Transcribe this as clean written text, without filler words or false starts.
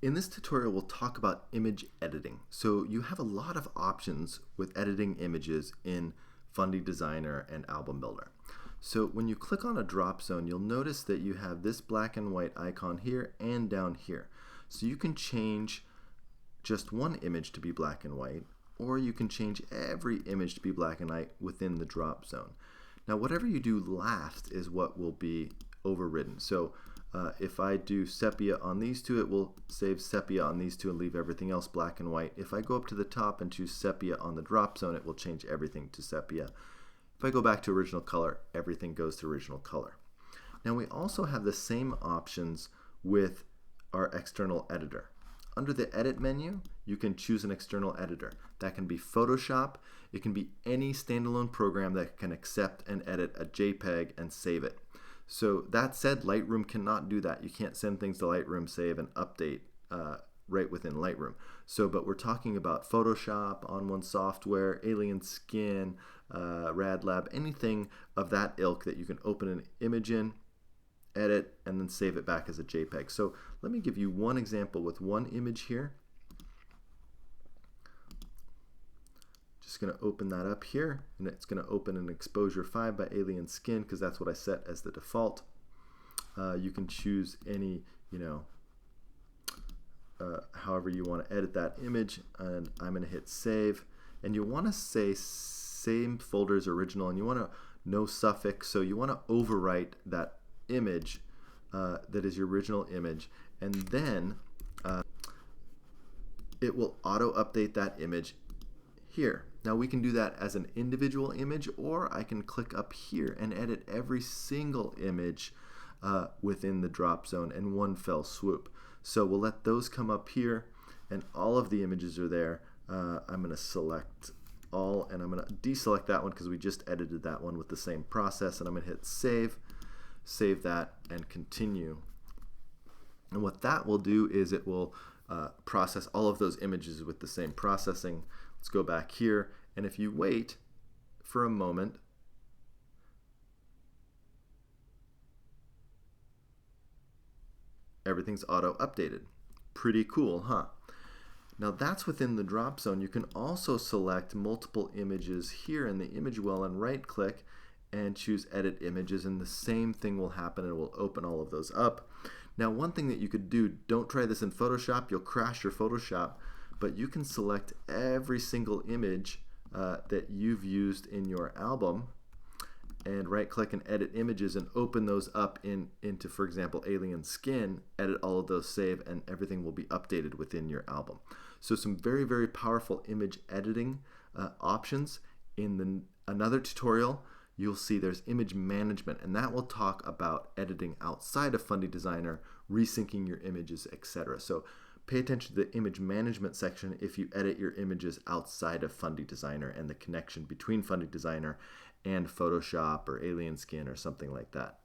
In this tutorial, we'll talk about image editing. So you have a lot of options with editing images in Fundy Designer and Album Builder. So when you click on a drop zone, you'll notice that you have this black and white icon here and down here. So you can change just one image to be black and white, or you can change every image to be black and white within the drop zone. Now whatever you do last is what will be overridden. So if I do sepia on these two, it will save sepia on these two and leave everything else black and white. If I go up to the top and choose sepia on the drop zone, it will change everything to sepia. If I go back to original color, everything goes to original color. Now we also have the same options with our external editor. Under the edit menu, you can choose an external editor. That can be Photoshop. It can be any standalone program that can accept and edit a JPEG and save it. So that said, Lightroom cannot do that. You can't send things to Lightroom, save, and update right within Lightroom. But we're talking about Photoshop, On1 Software, Alien Skin, RadLab, anything of that ilk that you can open an image in, edit, and then save it back as a JPEG. So let me give you one example with one image here. Just going to open that up here, and it's going to open an exposure 5 by Alien Skin because that's what I set as the default. You can choose any, however you want to edit that image, and I'm going to hit save. And you want to say same folder as original, and you want to no suffix, so you want to overwrite that image that is your original image, and then it will auto update that image here. Now we can do that as an individual image, or I can click up here and edit every single image within the drop zone in one fell swoop. So we'll let those come up here, and all of the images are there. I'm going to select all, and I'm going to deselect that one because we just edited that one with the same process, and I'm going to hit save, save that, and continue. And what that will do is it will process all of those images with the same processing. Let's go back here, and if you wait for a moment, everything's auto updated. Pretty cool, huh? Now that's within the drop zone. You can also select multiple images here in the image well and right click and choose edit images, and the same thing will happen. It will open all of those up. Now one thing that you could do, don't try this in Photoshop, you'll crash your Photoshop, but you can select every single image that you've used in your album and right click and edit images and open those up into, for example, Alien Skin, edit all of those, save, and everything will be updated within your album. So some very, very powerful image editing options. In another tutorial, you'll see there's image management, and that will talk about editing outside of Fundy Designer, resyncing your images, etc. So pay attention to the image management section if you edit your images outside of Fundy Designer and the connection between Fundy Designer and Photoshop or Alien Skin or something like that.